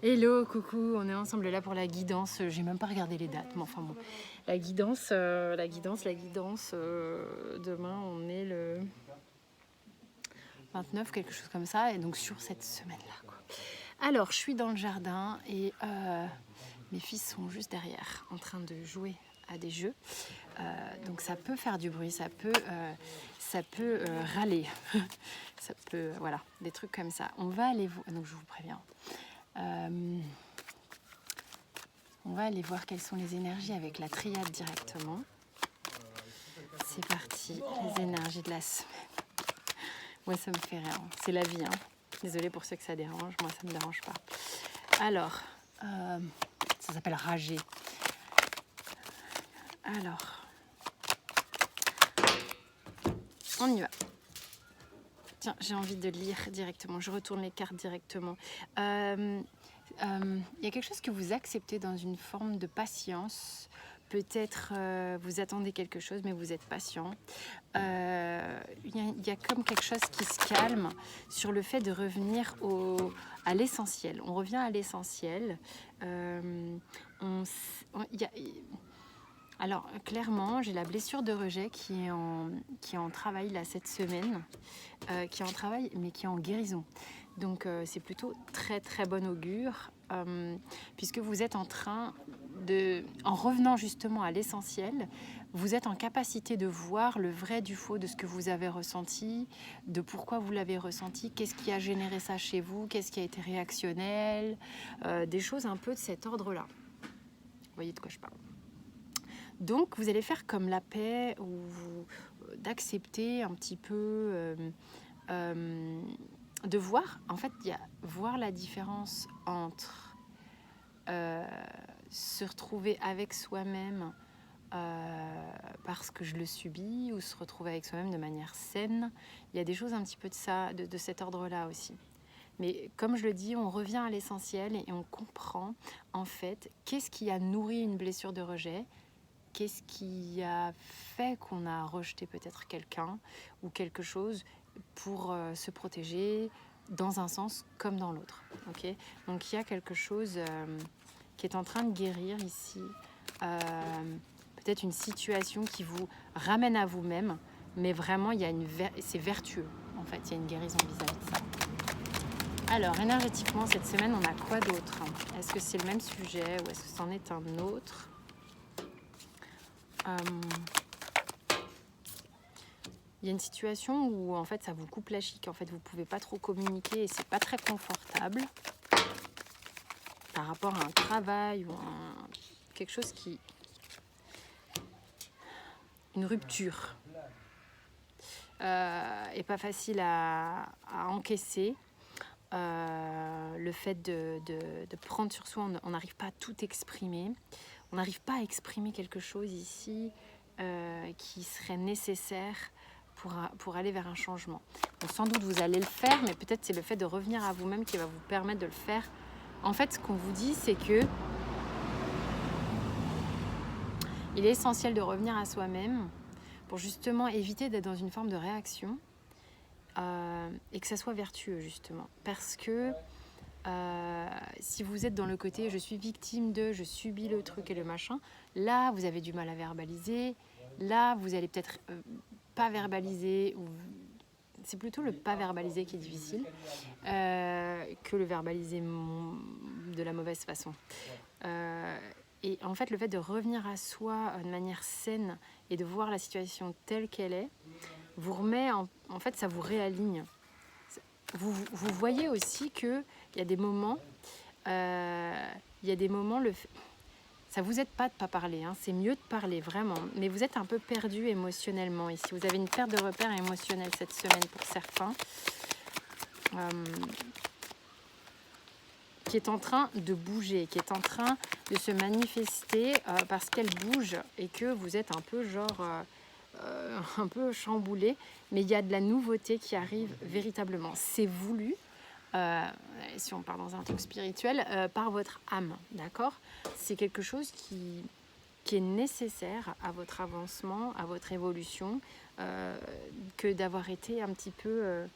Hello, coucou, on est ensemble là pour la guidance. J'ai même pas regardé les dates, mais enfin bon. La guidance. Demain, on est le 29, quelque chose comme ça, et donc sur cette semaine-là, quoi. Alors, je suis dans le jardin et mes fils sont juste derrière, en train de jouer à des jeux. Donc ça peut faire du bruit, ça peut râler, ça peut, voilà, des trucs comme ça. On va aller voir, donc je vous préviens. On va aller voir quelles sont les énergies avec la triade directement. C'est parti, les énergies de la semaine. Moi, ça me fait rien, c'est la vie, hein. Désolée pour ceux que ça dérange, moi, ça me dérange pas. Alors, ça s'appelle rager. Alors, on y va. Tiens, j'ai envie de lire directement, je retourne les cartes directement. Il y a quelque chose que vous acceptez dans une forme de patience. Peut-être vous attendez quelque chose, mais vous êtes patient. Il y a comme quelque chose qui se calme sur le fait de revenir à l'essentiel. On revient à l'essentiel. Alors, clairement, j'ai la blessure de rejet qui est en travail là cette semaine, qui est en travail, mais qui est en guérison. Donc, c'est plutôt très très bon augure, puisque vous êtes en train en revenant justement à l'essentiel, vous êtes en capacité de voir le vrai du faux de ce que vous avez ressenti, de pourquoi vous l'avez ressenti, qu'est-ce qui a généré ça chez vous, qu'est-ce qui a été réactionnel, des choses un peu de cet ordre-là. Vous voyez de quoi je parle. Donc, vous allez faire comme la paix, ou d'accepter un petit peu, de voir, en fait, il y a voir la différence entre se retrouver avec soi-même parce que je le subis, ou se retrouver avec soi-même de manière saine. Il y a des choses un petit peu de ça, de cet ordre-là aussi. Mais comme je le dis, on revient à l'essentiel et on comprend en fait qu'est-ce qui a nourri une blessure de rejet. Qu'est-ce qui a fait qu'on a rejeté peut-être quelqu'un ou quelque chose pour se protéger dans un sens comme dans l'autre. Okay, donc il y a quelque chose qui est en train de guérir ici. Peut-être une situation qui vous ramène à vous-même, mais vraiment c'est vertueux. En fait, il y a une guérison vis-à-vis de ça. Alors, énergétiquement, cette semaine, on a quoi d'autre? Est-ce que c'est le même sujet ou est-ce que c'en est un autre? Il y a une situation où en fait ça vous coupe la chic, en fait vous pouvez pas trop communiquer et c'est pas très confortable par rapport à un travail ou quelque chose une rupture et pas facile à encaisser. Le fait de prendre sur soi, on n'arrive pas à tout exprimer, on n'arrive pas à exprimer quelque chose ici qui serait nécessaire pour aller vers un changement. Donc, sans doute vous allez le faire, mais peut-être c'est le fait de revenir à vous-même qui va vous permettre de le faire. En fait, ce qu'on vous dit, c'est que il est essentiel de revenir à soi-même pour justement éviter d'être dans une forme de réaction et que ça soit vertueux justement. Parce que si vous êtes dans le côté je suis victime de, je subis le truc et le machin, là vous avez du mal à verbaliser, là vous allez peut-être pas verbaliser, ou c'est plutôt le pas verbaliser qui est difficile que le verbaliser de la mauvaise façon. Et en fait, le fait de revenir à soi de manière saine et de voir la situation telle qu'elle est, vous remet, en fait, ça vous réaligne. Vous voyez aussi qu'il y a des moments, ça vous aide pas de pas parler, hein, c'est mieux de parler vraiment, mais vous êtes un peu perdu émotionnellement ici. Vous avez une perte de repères émotionnels cette semaine pour certains, qui est en train de bouger, qui est en train de se manifester parce qu'elle bouge et que vous êtes un peu un peu chamboulé, mais il y a de la nouveauté qui arrive véritablement. C'est voulu. Si on part dans un truc spirituel, par votre âme, d'accord? C'est quelque chose qui est nécessaire à votre avancement, à votre évolution, que d'avoir été un petit peu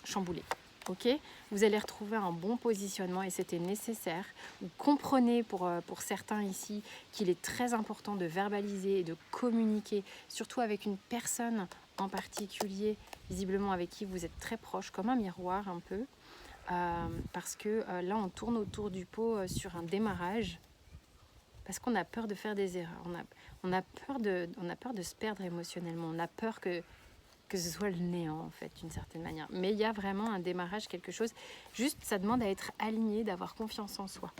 chamboulé. Ok, vous allez retrouver un bon positionnement et c'était nécessaire. Vous comprenez pour certains ici qu'il est très important de verbaliser et de communiquer, surtout avec une personne en particulier, visiblement avec qui vous êtes très proche, comme un miroir un peu, parce que là on tourne autour du pot sur un démarrage, parce qu'on a peur de faire des erreurs, on a peur de se perdre émotionnellement, on a peur que ce soit le néant en fait d'une certaine manière. Mais il y a vraiment un démarrage, quelque chose, juste ça demande à être aligné, d'avoir confiance en soi,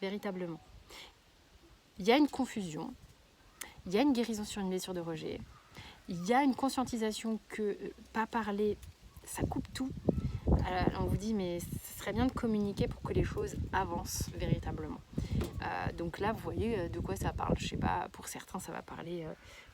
véritablement. Il y a une confusion, il y a une guérison sur une blessure de rejet, il y a une conscientisation que pas parler, ça coupe tout. On vous dit mais ce serait bien de communiquer pour que les choses avancent véritablement. Donc là vous voyez de quoi ça parle. Je sais pas, pour certains ça va parler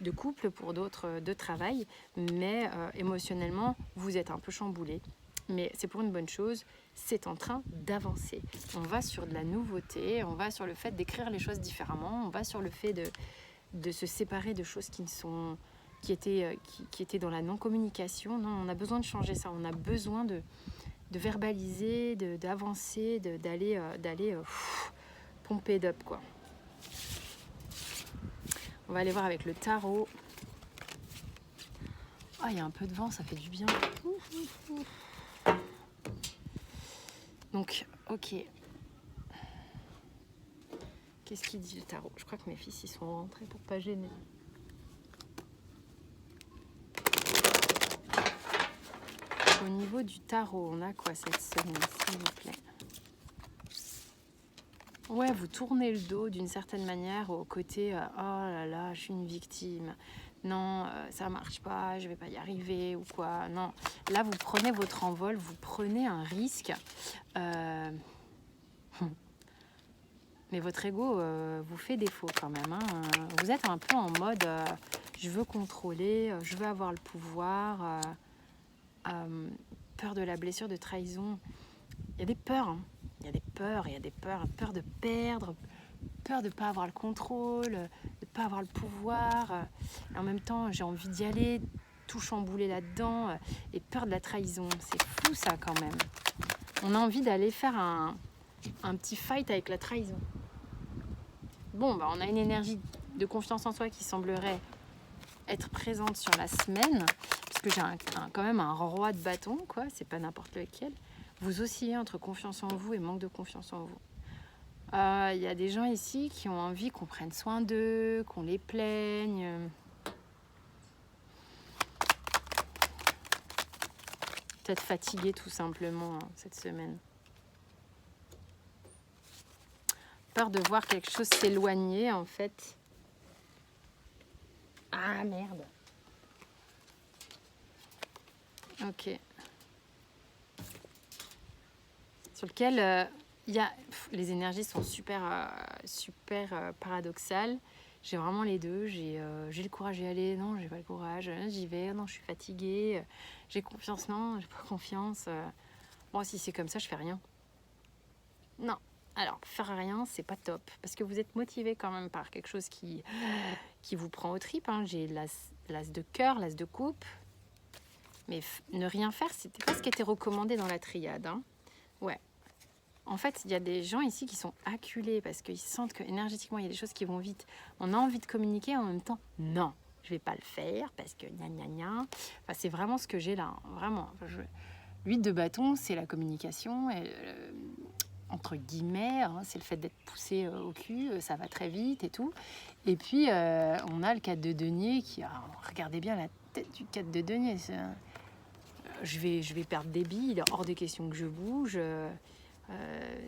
de couple, pour d'autres de travail, mais émotionnellement vous êtes un peu chamboulé. Mais c'est pour une bonne chose, c'est en train d'avancer. On va sur de la nouveauté, on va sur le fait d'écrire les choses différemment, on va sur le fait de se séparer de choses qui étaient dans la non-communication. Non, on a besoin de changer ça, on a besoin de verbaliser, d'avancer, d'aller pomper d'up quoi. On va aller voir avec le tarot. Ah, il y a un peu de vent, ça fait du bien. Donc, ok. Qu'est-ce qu'il dit le tarot? Je crois que mes fils, ils sont rentrés pour pas gêner. Au niveau du tarot, on a quoi cette semaine, s'il vous plaît? Ouais, vous tournez le dos d'une certaine manière au côté oh là là, je suis une victime. Non, ça marche pas, je vais pas y arriver ou quoi. Non, là vous prenez votre envol, vous prenez un risque. Mais votre ego vous fait défaut quand même. Hein. Vous êtes un peu en mode je veux contrôler, je veux avoir le pouvoir. Peur de la blessure, de trahison. Il y a des peurs. Hein. Il y a des peurs, il y a des peurs. Peur de perdre, peur de ne pas avoir le contrôle, de ne pas avoir le pouvoir. Et en même temps, j'ai envie d'y aller, tout chambouler là-dedans. Et peur de la trahison. C'est fou ça quand même. On a envie d'aller faire un petit fight avec la trahison. Bon, bah, on a une énergie de confiance en soi qui semblerait être présente sur la semaine, parce que j'ai quand même un roi de bâton, quoi, c'est pas n'importe lequel. Vous oscillez entre confiance en vous et manque de confiance en vous. Y a des gens ici qui ont envie qu'on prenne soin d'eux, qu'on les plaigne. Peut-être fatigués tout simplement hein, cette semaine. Peur de voir quelque chose s'éloigner en fait. Ah merde. Ok. Sur lequel les énergies sont super paradoxales. J'ai vraiment les deux. J'ai le courage d'y aller. Non, j'ai pas le courage. J'y vais. Non, je suis fatiguée. J'ai confiance. Non, j'ai pas confiance. Bon, si c'est comme ça, je fais rien. Non. Alors, faire rien, c'est pas top. Parce que vous êtes motivé quand même par quelque chose qui vous prend aux tripes. Hein. J'ai l'as de cœur, l'as de coupe. Mais ne rien faire, c'était pas ce qui était recommandé dans la triade. Hein. Ouais. En fait, il y a des gens ici qui sont acculés parce qu'ils sentent que énergétiquement, il y a des choses qui vont vite. On a envie de communiquer en même temps. Non, je vais pas le faire parce que gna gna gna. Enfin, c'est vraiment ce que j'ai là, hein, vraiment. L'huile de bâton, c'est la communication, entre guillemets, hein, c'est le fait d'être poussé au cul, ça va très vite et tout. Et puis, on a le 4 de denier qui... regardez bien la tête du 4 de denier. Je vais perdre des billes, il est hors des questions que je bouge.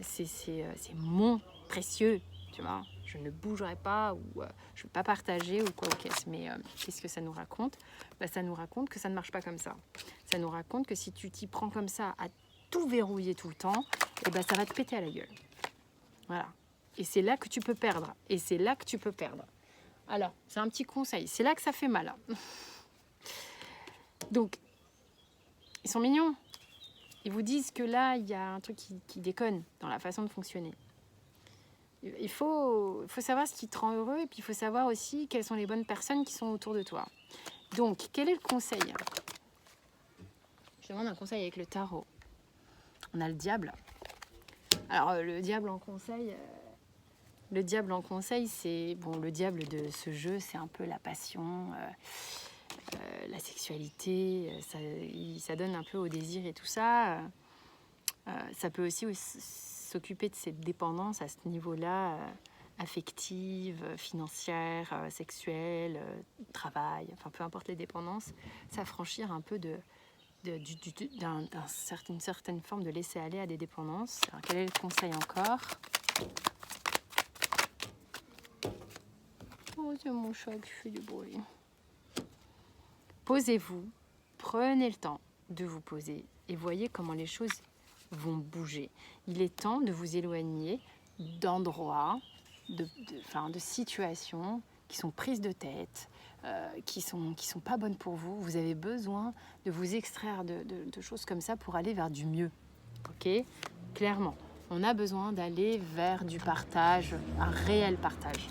C'est mon précieux, tu vois. Je ne bougerai pas ou je ne vais pas partager ou quoi ou qu'est-ce. Mais qu'est-ce que ça nous raconte? Ça nous raconte que ça ne marche pas comme ça. Ça nous raconte que si tu t'y prends comme ça à tout verrouiller tout le temps, ça va te péter à la gueule. Voilà. Et c'est là que tu peux perdre. Et c'est là que tu peux perdre. Alors, c'est un petit conseil. C'est là que ça fait mal. Hein. Donc, ils sont mignons. Ils vous disent que là, il y a un truc qui déconne dans la façon de fonctionner. Il faut savoir ce qui te rend heureux et puis il faut savoir aussi quelles sont les bonnes personnes qui sont autour de toi. Donc, quel est le conseil? Je demande un conseil avec le tarot. On a le diable. Alors, le diable en conseil, c'est... Bon, le diable de ce jeu, c'est un peu la passion, la sexualité, ça donne un peu au désir et tout ça. Ça peut aussi s'occuper de cette dépendance à ce niveau-là, affective, financière, sexuelle, travail, enfin peu importe les dépendances, s'affranchir un peu d'une certaine forme de laisser aller à des dépendances. Alors, quel est le conseil encore? Oh, c'est mon chat qui fait du bruit. Posez-vous, prenez le temps de vous poser et voyez comment les choses vont bouger. Il est temps de vous éloigner d'endroits, de situations qui sont prises de tête, qui sont pas bonnes pour vous. Vous avez besoin de vous extraire de choses comme ça pour aller vers du mieux. Ok ? Clairement, on a besoin d'aller vers du partage, un réel partage.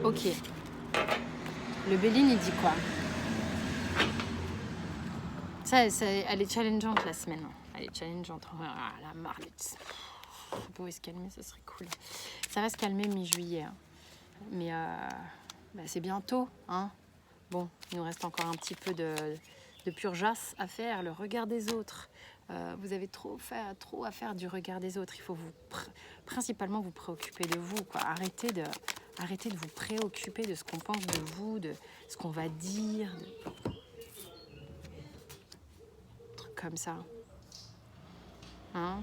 Ok. Le Béline, il dit quoi? Elle est challengeante la semaine. Elle est challengeante. Ah, la marlette. On pourrait se calmer, ça serait cool. Ça va se calmer mi-juillet. Hein. Mais c'est bientôt. Hein. Bon, il nous reste encore un petit peu de purgeasse à faire. Le regard des autres. Vous avez trop à faire du regard des autres. Il faut principalement vous préoccuper de vous. Quoi. Arrêtez de vous préoccuper de ce qu'on pense de vous, de ce qu'on va dire. Comme ça. Hein?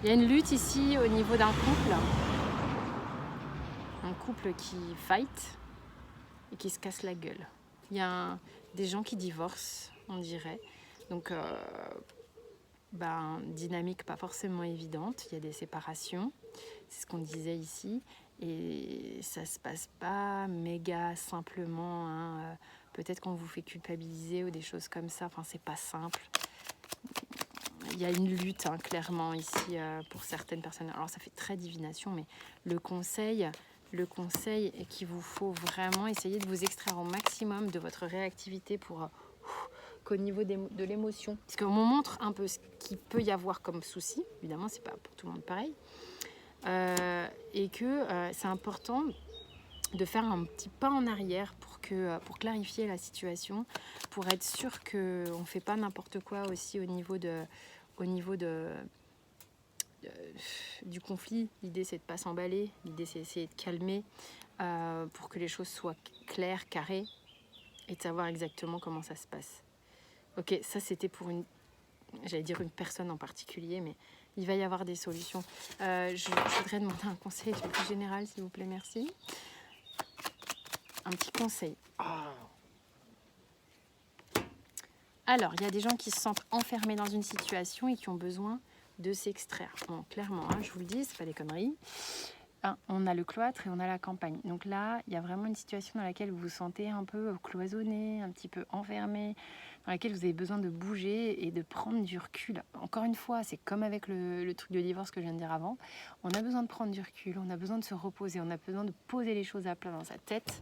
Il y a une lutte ici au niveau d'un couple. Un couple qui fight et qui se casse la gueule. Il y a des gens qui divorcent, on dirait. Donc, dynamique pas forcément évidente. Il y a des séparations. C'est ce qu'on disait ici. Et ça se passe pas méga simplement. Hein. Peut-être qu'on vous fait culpabiliser ou des choses comme ça. Enfin, c'est pas simple. Il y a une lutte, hein, clairement, ici, pour certaines personnes. Alors, ça fait très divination, mais le conseil est qu'il vous faut vraiment essayer de vous extraire au maximum de votre réactivité pour qu'au niveau de l'émotion. Parce qu'on montre un peu ce qu'il peut y avoir comme souci. Évidemment, c'est pas pour tout le monde pareil. Et que c'est important de faire un petit pas en arrière pour clarifier la situation, pour être sûr qu'on ne fait pas n'importe quoi aussi au niveau du conflit. L'idée, c'est de ne pas s'emballer. L'idée, c'est d'essayer de calmer pour que les choses soient claires, carrées, et de savoir exactement comment ça se passe. Ok, ça, c'était pour une personne en particulier, mais il va y avoir des solutions. Je voudrais demander un conseil plus général, s'il vous plaît, merci. Un petit conseil. Alors, il y a des gens qui se sentent enfermés dans une situation et qui ont besoin de s'extraire. Bon, clairement, hein, je vous le dis, c'est pas des conneries. On a le cloître et on a la campagne. Donc là, il y a vraiment une situation dans laquelle vous vous sentez un peu cloisonné, un petit peu enfermé, dans laquelle vous avez besoin de bouger et de prendre du recul. Encore une fois, c'est comme avec le truc de divorce que je viens de dire avant. On a besoin de prendre du recul, on a besoin de se reposer, on a besoin de poser les choses à plat dans sa tête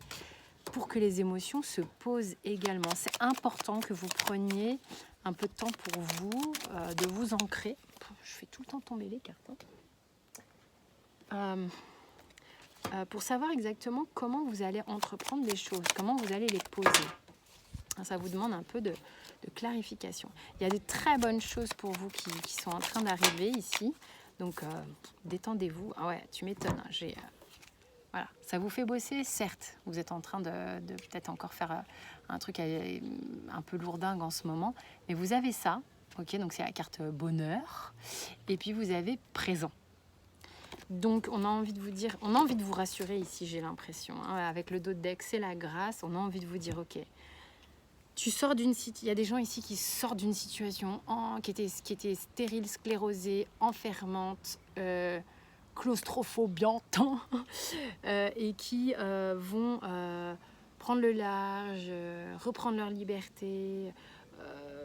pour que les émotions se posent également. C'est important que vous preniez un peu de temps pour vous, de vous ancrer. Je fais tout le temps tomber les cartes. Pour savoir exactement comment vous allez entreprendre les choses, comment vous allez les poser. Ça vous demande un peu de clarification. Il y a de très bonnes choses pour vous qui sont en train d'arriver ici. Donc, détendez-vous. Ah ouais, tu m'étonnes. Voilà. Ça vous fait bosser, certes. Vous êtes en train de peut-être encore faire un truc un peu lourdingue en ce moment. Mais vous avez ça. Ok, donc c'est la carte bonheur. Et puis, vous avez présent. Donc, on a envie de vous rassurer ici, j'ai l'impression. Hein, avec le dos de deck, c'est la grâce. On a envie de vous dire, ok, il y a des gens ici qui sortent d'une situation qui était stérile, sclérosée, enfermante, claustrophobiante, et qui vont prendre le large, reprendre leur liberté,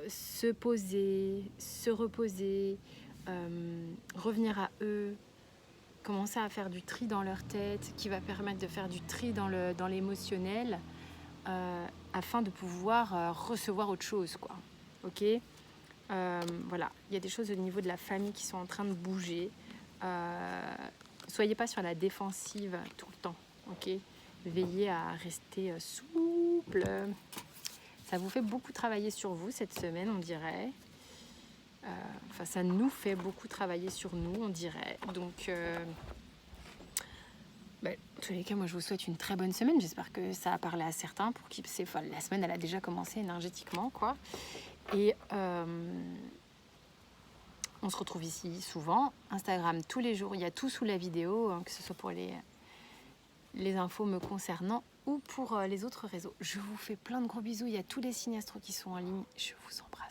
se poser, se reposer, revenir à eux, commencer à faire du tri dans leur tête, qui va permettre de faire du tri dans l'émotionnel. afin de pouvoir recevoir autre chose, quoi. Ok. Voilà, il y a des choses au niveau de la famille qui sont en train de bouger. Soyez pas sur la défensive tout le temps, ok. Veillez à rester souple. Ça vous fait beaucoup travailler sur vous cette semaine, on dirait. Enfin, ça nous fait beaucoup travailler sur nous, on dirait. Donc, en tous les cas, moi, je vous souhaite une très bonne semaine. J'espère que ça a parlé à certains pour qui la semaine, elle a déjà commencé énergétiquement, quoi. Et on se retrouve ici souvent. Instagram tous les jours. Il y a tout sous la vidéo, hein, que ce soit pour les infos me concernant ou pour les autres réseaux. Je vous fais plein de gros bisous. Il y a tous les signes astro qui sont en ligne. Je vous embrasse.